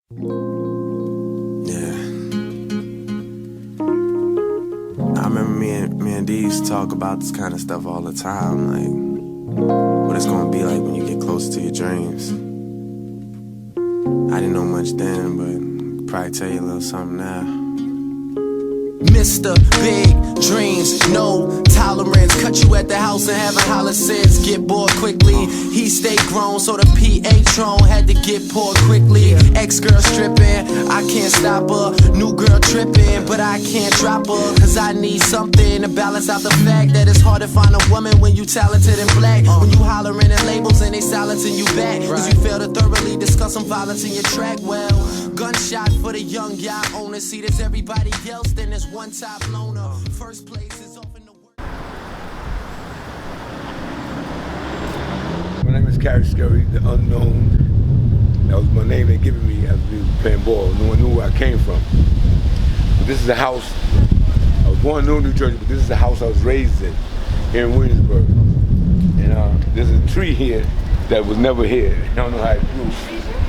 Yeah. I remember me and D used to talk about this kind of stuff all the time, like what it's gonna be like when you get closer to your dreams. I didn't know much then, but I could probably tell you a little something now. Mr. Big Dreams, no tolerance. Cut you at the house and haven't hollered since. Get bored quickly. He stayed grown, so the PA-tron had to get poured quickly. Ex-girl stripping, I can't stop her. New girl tripping, but I can't drop her. Cause I need something to balance out the fact that it's hard to find a woman when you talented and black. When you hollering at labels and they silencing you back. Cause you fail to thoroughly discuss some violence in your track. Well, gunshot for the young yacht owner. See, there's everybody else, then there's one top loner. First place is often the worst. My name is Carey Scurry, the unknown. That was my name they given me as we were playing ball. No one knew where I came from. But this is the house. I was born in New Jersey, but this is the house I was raised in, here in Williamsburg. And there's a tree here that was never here. I don't know how it grew.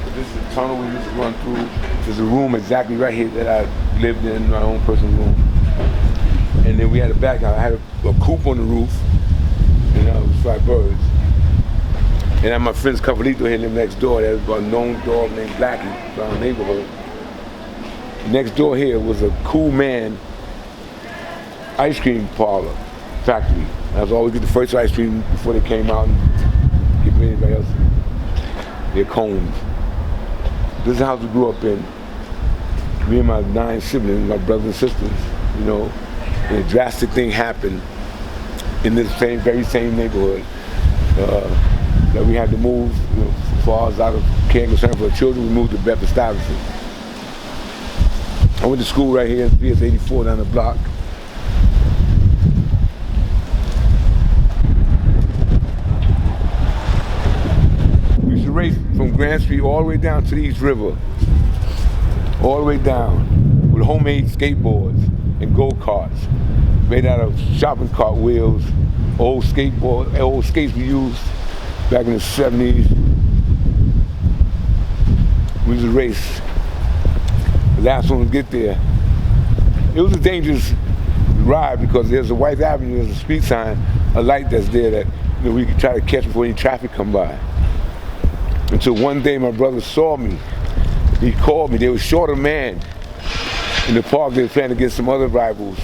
But this is a tunnel we used to run through. There's a room exactly right here that I lived in, my own personal room. And then we had a back, I had a coop on the roof, and it was 5 birds. And I had my friend's Cavalito here lived next door. There was a known dog named Blackie around the neighborhood. Next door here was a Cool Man ice cream parlor factory. I was always get the first ice cream before they came out and give me anybody else their cones. This is the house we grew up in. Me and my 9 siblings, my brothers and sisters, you know. And a drastic thing happened in this very same neighborhood that we had to move, you know, as far as I was concerned for the children, we moved to Bedford-Stuyvesant. I went to school right here in PS 84 down the block. We used to race from Grand Street all the way down to the East River, all the way down with homemade skateboards and go-karts made out of shopping cart wheels, old skates we used back in the 70s. We used to race. The last one to get there. It was a dangerous ride because there's a White Avenue, there's a street sign, a light that's there that we could try to catch before any traffic come by. Until one day my brother saw me. He called me. There was short a man in the park. They were playing against some other rivals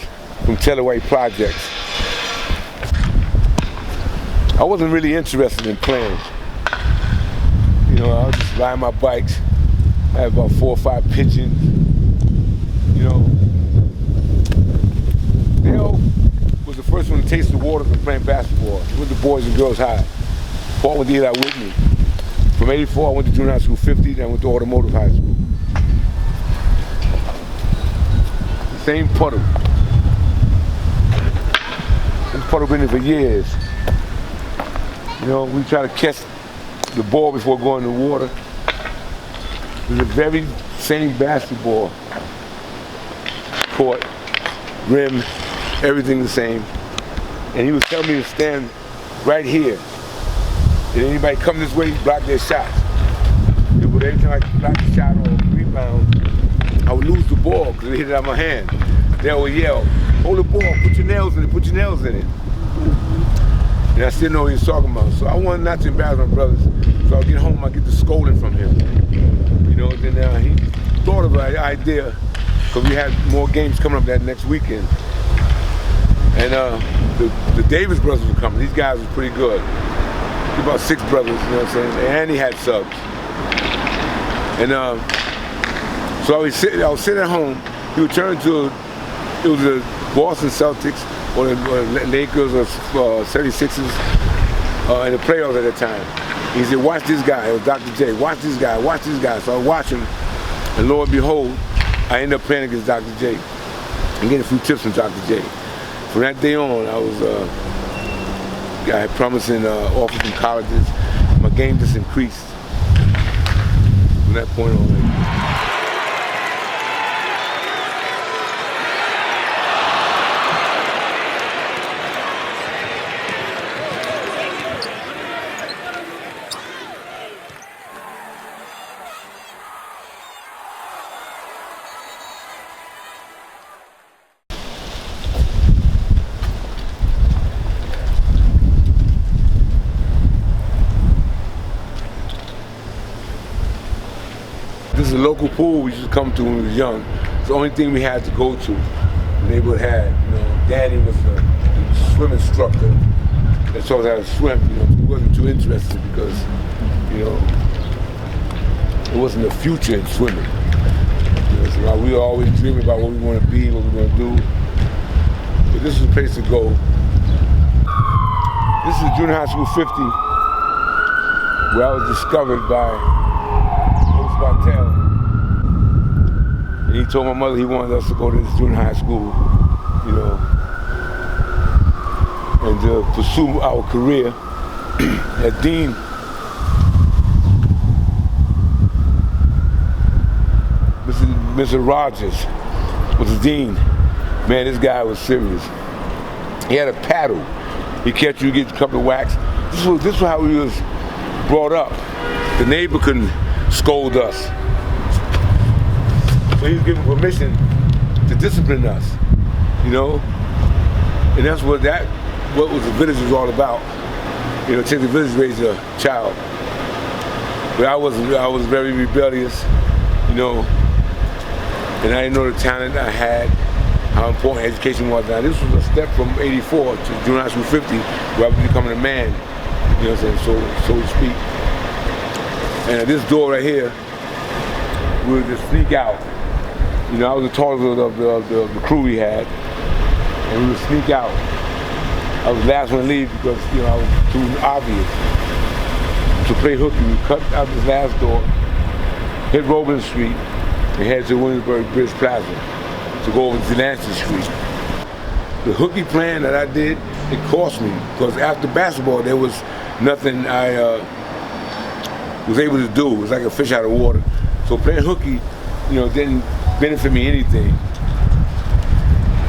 from Telluride Projects. I wasn't really interested in playing. You know, I was just riding my bikes. I had about 4 or 5 pigeons. You know, Dale was the first one to taste the waters of playing basketball. He went to Boys and Girls High. Paul went to Eli Whitney. From 84, I went to junior high school 50, then I went to Automotive High School. The same puddle. This puddle been there for years. You know, we try to catch the ball before going in the water. It's the very same basketball court, rim, everything the same. And he was telling me to stand right here. If anybody come this way, block their shots. But every time I block the shot or rebound, I would lose the ball because it hit it out of my hand. They would yell, hold the ball, put your nails in it, put your nails in it. And I still know what he was talking about. So I wanted not to embarrass my brothers. So I'll get home, I'll get the scolding from him. You know, then he thought of an idea because we had more games coming up that next weekend. And the Davis brothers were coming. These guys were pretty good. About 6 brothers, you know what I'm saying? And he had subs. And so I was sitting at home. He would turn to, it was the Boston Celtics or the Lakers or 76ers in the playoffs at that time. He said, watch this guy. It was Dr. J. Watch this guy, watch this guy. So I watched him, and lo and behold, I ended up playing against Dr. J and getting a few tips from Dr. J. From that day on, I had promising offers from colleges. My game just increased from that point on. This is a local pool we used to come to when we was young. It's the only thing we had to go to. The neighborhood had, Danny was the swim instructor that taught us how to swim. He wasn't too interested because, it wasn't a future in swimming. So we were always dreaming about what we want to be, what we want to do. But this is the place to go. This is Junior High School 50, where I was discovered by Coach Bartel. And he told my mother he wanted us to go to this junior high school, and to pursue our career as dean. Mr. Rogers was the dean. Man, this guy was serious. He had a paddle. He catch you, get a couple of whacks. This was how we was brought up. The neighbor couldn't scold us. So he was given permission to discipline us, And that's what was the village was all about. Take the village to raise a child. But I was very rebellious, and I didn't know the talent I had, how important education was. Now this was a step from 84 to Junior High School 50, where I was becoming a man, so to speak. And at this door right here, we would just sneak out. I was the tallest of the crew we had, and we would sneak out. I was the last one to leave because, I was too obvious. To play hooky, we cut out this last door, hit Robin Street, and head to Williamsburg Bridge Plaza to go over to Delancey Street. The hooky plan that I did, it cost me, because after basketball there was nothing I was able to do. It was like a fish out of water. So playing hooky, didn't benefit me anything.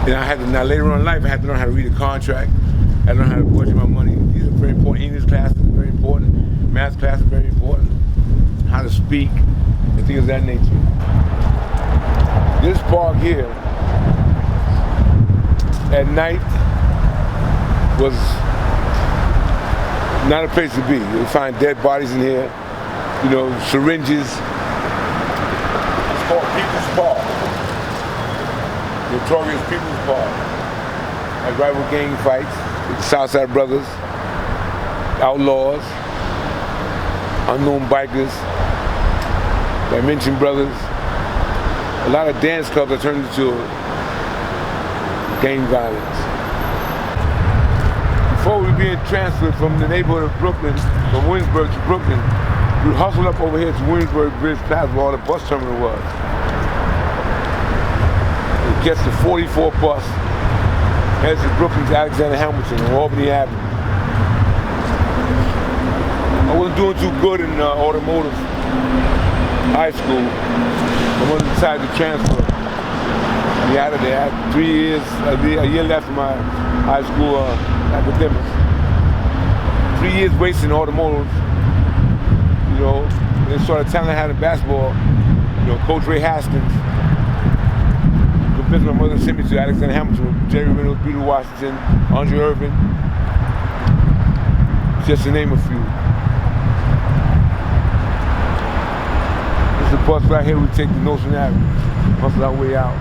And now later on in life, I had to learn how to read a contract. I had to learn how to budget my money. These are very important. English classes are very important. Math classes are very important. How to speak, and things of that nature. This park here, at night, was not a place to be. You'll find dead bodies in here, syringes. It's called People's Park. Notorious People's Park. Had rival gang fights with the Southside Brothers, Outlaws, Unknown Bikers, Dimension Brothers. A lot of dance clubs that turned into gang violence. Before we were being transferred from the neighborhood of Brooklyn, from Williamsburg to Brooklyn, we hustled up over here to Williamsburg Bridge Plaza where all the bus terminal was. We catch the 44 bus, heads to Brooklyn to Alexander Hamilton on Albany Avenue. I wasn't doing too good in automotive high school. My mother decided to transfer me out of there. I had 3 years, a year left of my high school academics. 3 years wasting automotive. They started telling me how to basketball. Coach Ray Haskins convinced my mother to send me to Alexander Hamilton, Jerry Reynolds, Peter Washington, Andre Irvin, just to name a few. This is the bus right here. We take the Notion Avenue, hustle our way out.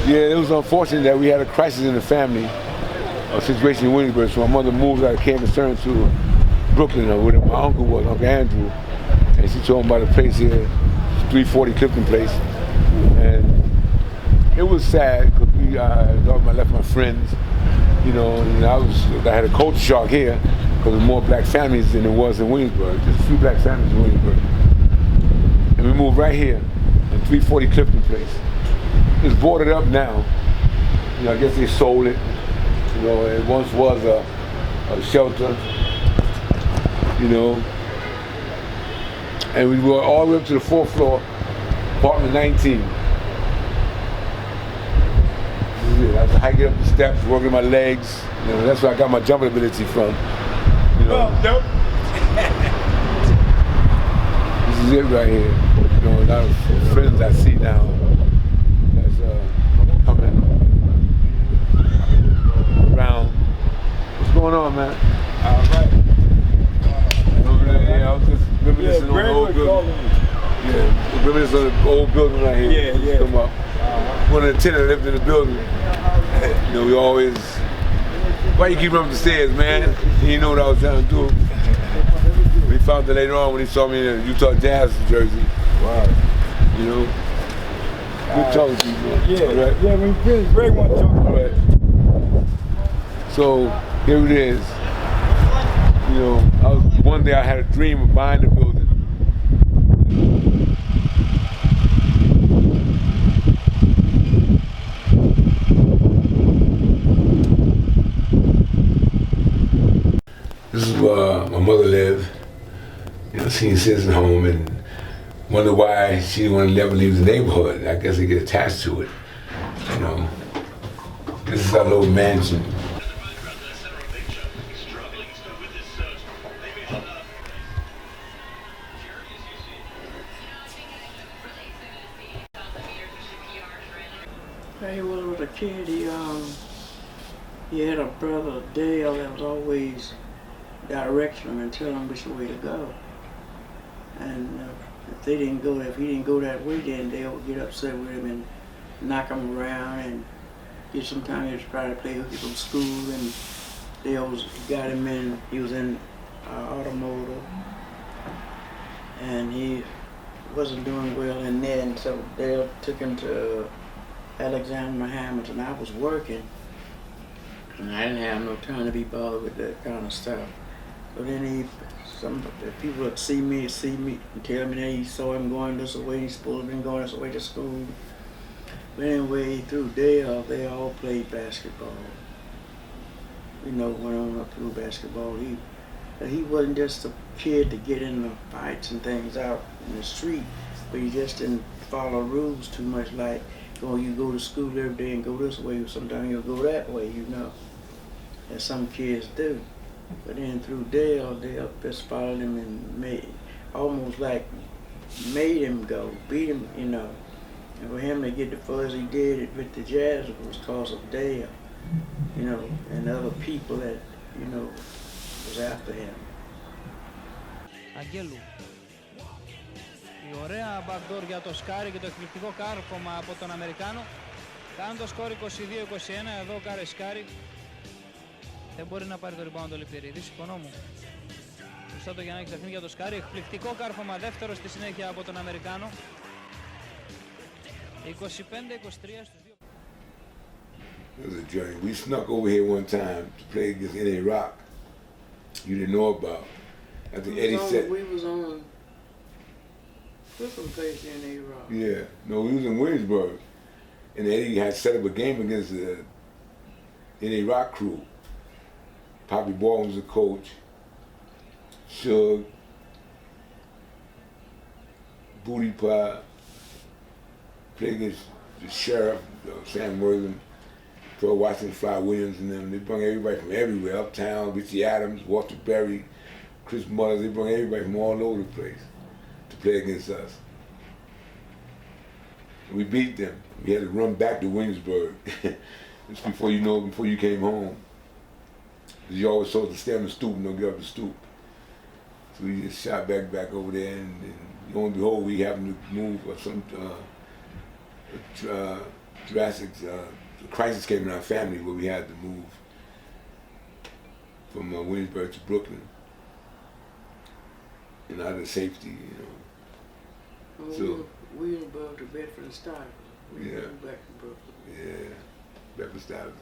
Yeah, it was unfortunate that we had a crisis in the family, a situation in Williamsburg, so my mother moved out of Camden Stern to Brooklyn, where my uncle was, Uncle Andrew, and she told him about the place here, 340 Clifton Place, and it was sad because I left my friends, and I had a culture shock here because there were more black families than there was in Williamsburg, just a few black families in Williamsburg, and we moved right here in 340 Clifton Place. It's boarded up now. I guess they sold it. You know, it once was a shelter, you know. And we were all the way up to the 4th floor, apartment 19. I was hiking up the steps, working my legs. You know, that's where I got my jumping ability from. You know. This is it right here. You know, a lot of friends I see now that's coming around. What's going on, man? All right. Yeah, I was just reminiscing on the old building. Yeah, reminiscing on the old building right here. Yeah. Come up. One of the tenants lived in the building. You know, we always, why you keep running up the stairs, man? He didn't know what I was trying to do. We found it later on when he saw me in a Utah Jazz jersey. Wow. You know? Good talking to you, man. Yeah, right. yeah, when you finish break one talk. All right. So, here it is. You know, one day I had a dream of buying the building. This is where my mother lived, you know, senior citizen home, and wonder why she didn't want to never leave the neighborhood. I guess they get attached to it, you know. This is our little mansion. When he was a kid, he had a brother, Dale, that was always directing him and telling him which way to go. And if he didn't go that way, then Dale would get upset with him and knock him around. And sometimes he was trying to play hooky from school, and Dale got him in. He was in automotive, and he wasn't doing well in there. And so Dale took him to Alexander Hamilton. I was working, and I didn't have no time to be bothered with that kind of stuff. So then some people would see me and tell me that he saw him going this way, he's supposed to have been going this way to school. But anyway, through Dale, they all played basketball. You know, went on up through basketball. He wasn't just a kid to get in the fights and things out in the street, but he just didn't follow rules too much, like, you go to school every day and go this way, sometimes you'll go that way, you know, as some kids do. But then through Dale just followed him and almost made him go, beat him, you know. And for him to get the fuzz he did with the Jazz was because of Dale, you know, and other people that, you know, was after him. Αγγέλου. Η ωραία backdoor για το Scurry και το εκπληκτικό κάρφωμα από τον Αμερικάνο. Κάνουν το σκορ 22-21, εδώ ο Carey Scurry. Δεν μπορεί να πάρει το rebound το Λιπτηρίδη, συμφωνώ μου. Σωστά το Γιαννάκη Σταθμί για το Scurry. Εκπληκτικό κάρφωμα δεύτερο στη συνέχεια από τον Αμερικάνο. 25-23 στους δύο. It was a journey. We snuck over here one time to play against NA Rock. You didn't know about. I think Eddie said. We was on different place in A-Rock. Yeah, no, we was in Williamsburg, and Eddie had set up a game against the NA Rock crew. Poppy Baldwin was the coach. Suge, Booty Pie, played against the sheriff, Sam Worthing, Troy Washington, Fly Williams, and them. They brought everybody from everywhere, Uptown, Richie Adams, Walter Berry, Chris Mullins. They brought everybody from all over the place to play against us. And we beat them. We had to run back to Williamsburg. Just before you came home. You always told us to stay on the stoop and don't get up the stoop. So we just shot back over there, and lo and behold, we happened to move some drastic crisis came in our family where we had to move from Williamsburg to Brooklyn. And out of safety, you know. Well, So we above to Bedford and Stuyvesant. We went back to Brooklyn. yeah, Bedford Stuyvesant.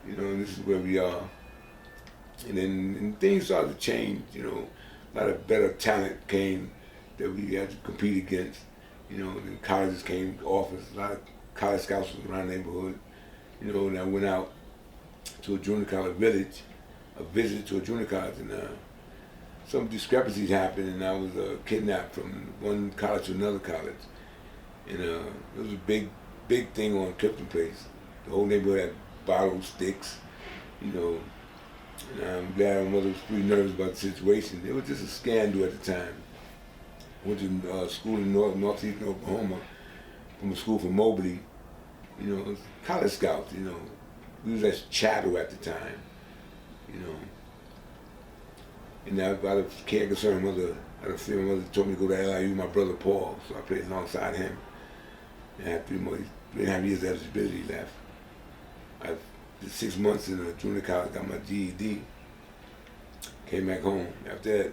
You know, and this is where we are. And then things started to change, you know. A lot of better talent came that we had to compete against. You know, and colleges came to office. A lot of college scouts was around the neighborhood, you know, and I went out to a junior college village, a visit to a junior college, and some discrepancies happened, and I was kidnapped from one college to another college. And it was a big thing on Clifton Place. The whole neighborhood had bottles, sticks, you know. And I'm glad my mother was pretty nervous about the situation. It was just a scandal at the time. I went to school in northeastern Oklahoma, from a school from Mobley. You know, it was college scouts, you know. We was at chattel at the time, you know. And out of care and concern, my mother told me to go to LIU with my brother Paul, so I played alongside him. And I had 3.5 years after he left. I did 6 months in a junior college, got my GED, came back home. After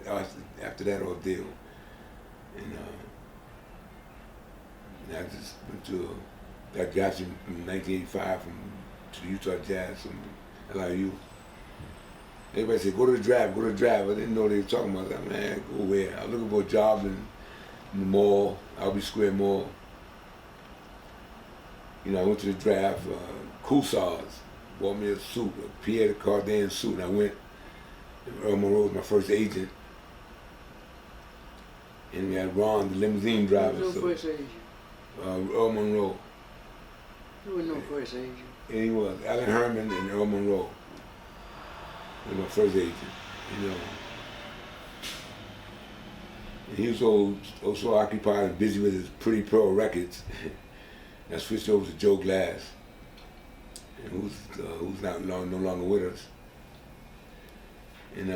that ordeal. And I just went to, got drafted in 1985 to the Utah Jazz from LIU. Everybody said, go to the draft, go to the draft. I didn't know what they were talking about. I was like, man, go where? I was looking for a job in the mall, Albee Square Mall. You know, I went to the draft. Cousars bought me a suit, a Pierre Cardin suit, and I went. And Earl Monroe was my first agent. And we had Ron, the limousine driver. Who was your first agent? Earl Monroe. Who was no first agent? And he was Alan Herman and Earl Monroe. They were my first agent, you know. And he was so occupied and busy with his Pretty Pearl records. I switched over to Joe Glass, who's no longer with us. And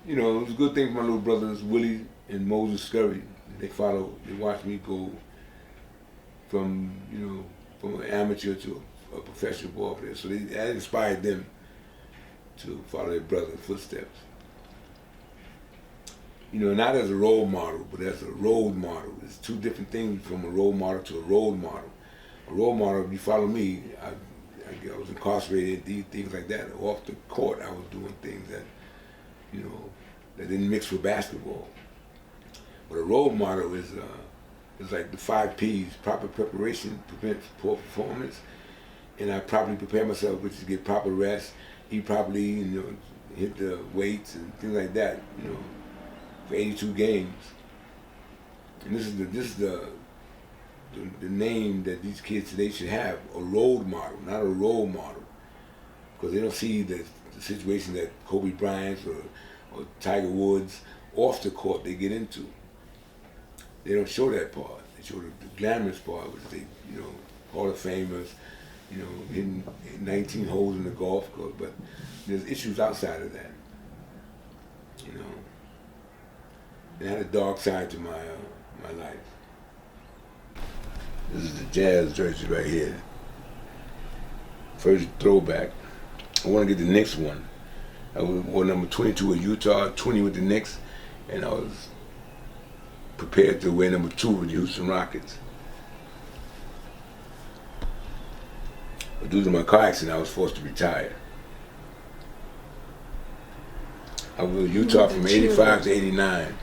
you know, it was a good thing for my little brothers, Willie and Moses Scurry. They watched me go from an amateur to a professional ball player. So that inspired them to follow their brother's footsteps. You know, not as a role model, but as a role model. It's two different things, from a role model to a role model. A role model, if you follow me, I was incarcerated, things like that. Off the court, I was doing things that, you know, that didn't mix with basketball. But a role model is like the 5 Ps: proper preparation prevents poor performance, and I properly prepare myself, which is get proper rest, eat properly, you know, hit the weights and things like that, you know, for 82 games. And this is the name that these kids today should have: a role model, not a role model, because they don't see the situation that Kobe Bryant or Tiger Woods off the court they get into. They don't show that part. They show the glamorous part, which they, you know, Hall of Famers, you know, hitting 19 holes in the golf course, but there's issues outside of that, you know. It had a dark side to my life. This is the Jazz jersey right here. First throwback. I want to get the Knicks one. I wore number 22 with Utah, 20 with the Knicks, and I was prepared to wear number 2 with the Houston Rockets. But due to my car accident, I was forced to retire. I was with Utah from 85 to 89.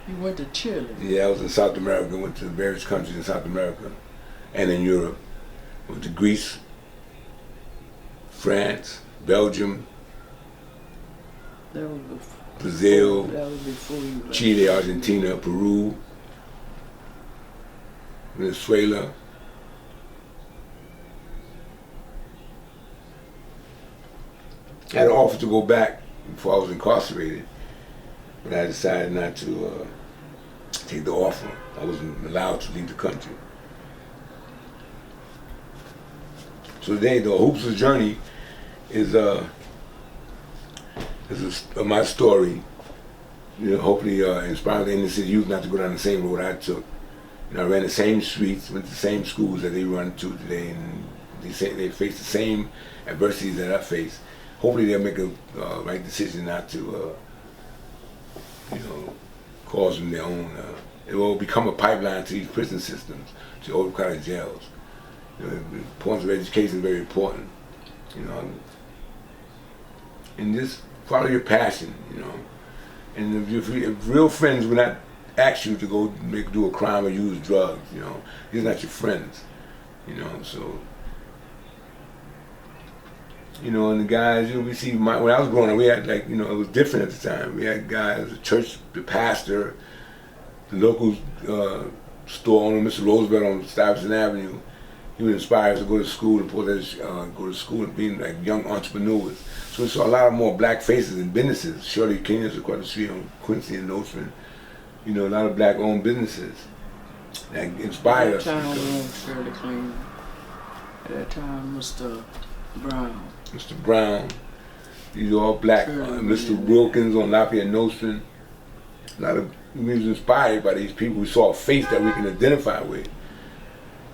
You went to Chile? Yeah, I was in South America, went to various countries in South America and in Europe. Went to Greece, France, Belgium, That was before. Brazil, That was before you left. Chile, Argentina, Peru, Venezuela. I had an offer to go back before I was incarcerated, but I decided not to take the offer. I wasn't allowed to leave the country. So today, the Hoopster journey is my story. You know, hopefully inspire the inner city youth not to go down the same road I took. You know, I ran the same streets, went to the same schools that they run to today, and they say they face the same adversities that I face. Hopefully they'll make a right decision not to, you know, cause them their own. It will become a pipeline to these prison systems, to old college jails. You know, the importance of education is very important. You know, and just follow your passion. You know, and if real friends would not ask you to go do a crime or use drugs, you know, these are not your friends. You know, so You know, and the guys, you know, we see, when I was growing up, we had like, you know, it was different at the time. We had guys, the church, the pastor, the local store owner, Mr. Roosevelt on Stuyvesant Avenue. He would inspire us to go to school and go to school and being like young entrepreneurs. So we saw a lot more black faces in businesses. Shirley King's across the street on Quincy and Nostrand. You know, a lot of black-owned businesses that inspired us. At that time, Shirley King. At that time, Mr. Brown. Mr. Brown. These are all black. Mr. Wilkins on Lafayette Nostrand. A lot of, we was inspired by these people. We saw a face that we can identify with.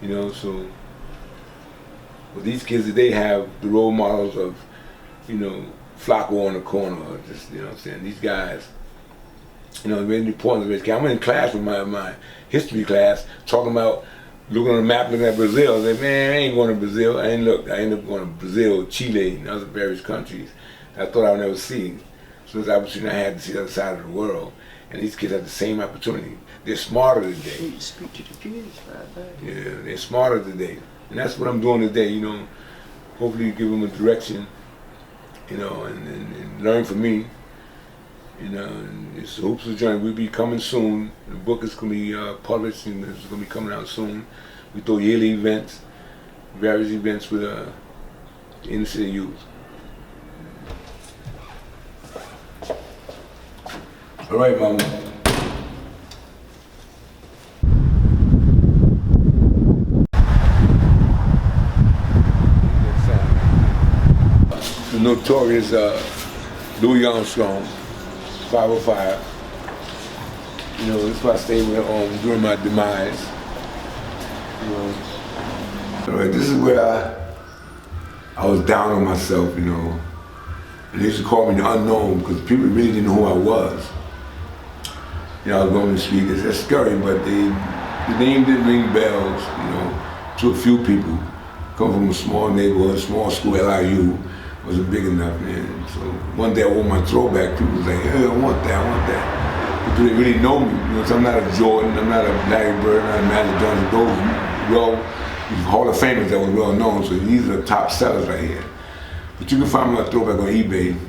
You know, so well, these kids today have the role models of, you know, Flacco on the corner, or just, you know what I'm saying, these guys, you know, really important to this. I'm in class with my history class, talking about, looking on the map, looking at Brazil. I said, man, I ain't going to Brazil. I ended up going to Brazil, Chile, and other various countries I thought I would never see. So this opportunity I had to see the other side of the world. And these kids have the same opportunity. They're smarter today. You speak to the kids right there. Yeah, they're smarter today. And that's what I'm doing today, you know. Hopefully give them a direction, you know, and learn from me. You know, and it's the Hoopster journey. We'll be coming soon. The book is going to be published and it's going to be coming out soon. We throw yearly events, various events with the inner city youth. All right, Mama. The notorious Louis Armstrong, 505. You know, that's why I stayed with during my demise. You know. All right, this is where I was down on myself, you know. And they used to call me the unknown because people really didn't know who I was. You know, I was going to speak, it's scary, but the name didn't ring bells, you know, to a few people. Come from a small neighborhood, small school, LIU, wasn't big enough, man. So one day I wore my throwback, people was like, hey, I want that. But do they really know me? You know, so I'm not a Jordan, I'm not a Larry Bird, I'm not a Magic Johnson. These Hall of Famers that was well known, so these are the top sellers right here. But you can find my throwback on eBay,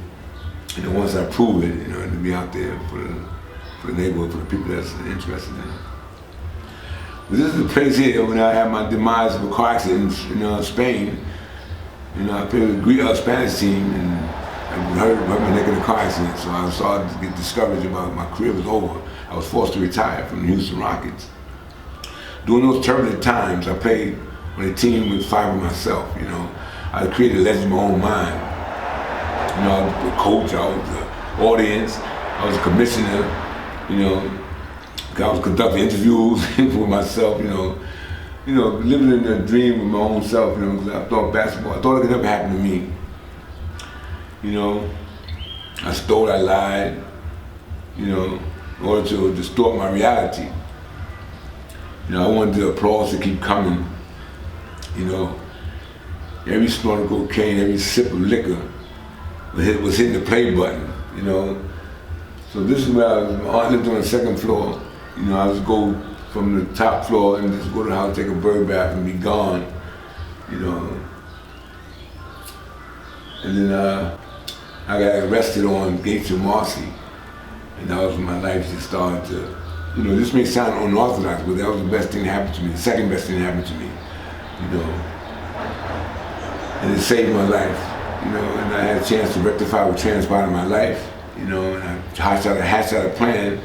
you know, once I prove it, you know, to be out there for the neighborhood, for the people that's interested in it. But this is the place here when I had my demise of a car accident in Spain. You know, I played with a Spanish team and I hurt my neck in a car accident, so I started to get discouraged about my career was over. I was forced to retire from the Houston Rockets. During those turbulent times, I played on a team with 5 of myself, you know. I created a legend in my own mind. You know, I was the coach, I was the audience, I was a commissioner, you know. I was conducting interviews with myself, you know, living in a dream with my own self, you know, because I thought basketball, I thought it could never happen to me. You know, I stole, I lied, you know, in order to distort my reality. You know, I wanted the applause to keep coming, you know. Every snort of cocaine, every sip of liquor was hitting the play button, you know. So this is where I lived on the 2nd floor. You know, I would go from the top floor and just go to the house, take a bird bath and be gone, you know. And then I got arrested on Gates and Marcy. And that was when my life just started to, you know, this may sound unorthodox, but that was the best thing that happened to me, the second best thing that happened to me, you know. And it saved my life, you know, and I had a chance to rectify what transpired in my life, you know, and I hatched out a plan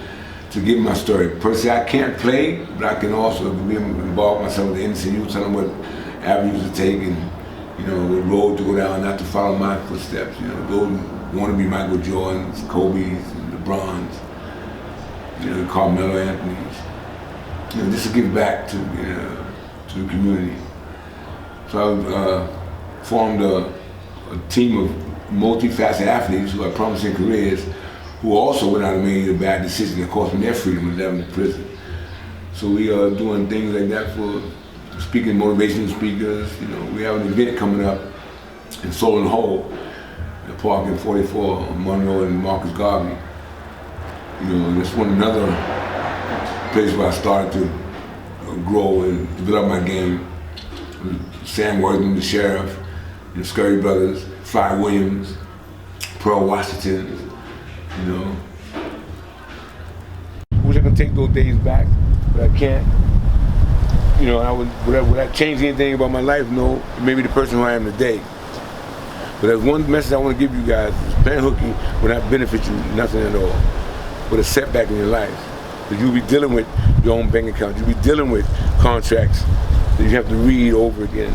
to give my story. Personally, I can't play, but I can also involve myself with the innocent youth, tell them what avenues to take and, you know, what road to go down, not to follow my footsteps, you know, go want to be Michael Jordans, Kobe's, and LeBron's, you know, Carmelo Anthony's. You know, just to give back to, you know, to the community. So I formed a team of multifaceted athletes who had promising careers, who also went out and made a bad decision that cost them their freedom and left them in prison. So we are doing things like that for speaking motivational speakers. You know, we have an event coming up in Solon Hole, the park in 44 on Monroe and Marcus Garvey. You know, and that's another place where I started to grow and develop my game. Sam Worthington, the sheriff, the Scurry brothers, Fly Williams, Pearl Washington, you know. I wish I could take those days back, but I can't. You know, would I change anything about my life? No, maybe the person who I am today. But there's one message I want to give you guys. Playing hooky will not benefit you nothing at all. But a setback in your life. Because you'll be dealing with your own bank account. You'll be dealing with contracts that you have to read over again.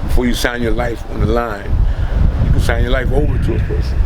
Before you sign your life on the line, you can sign your life over to a person.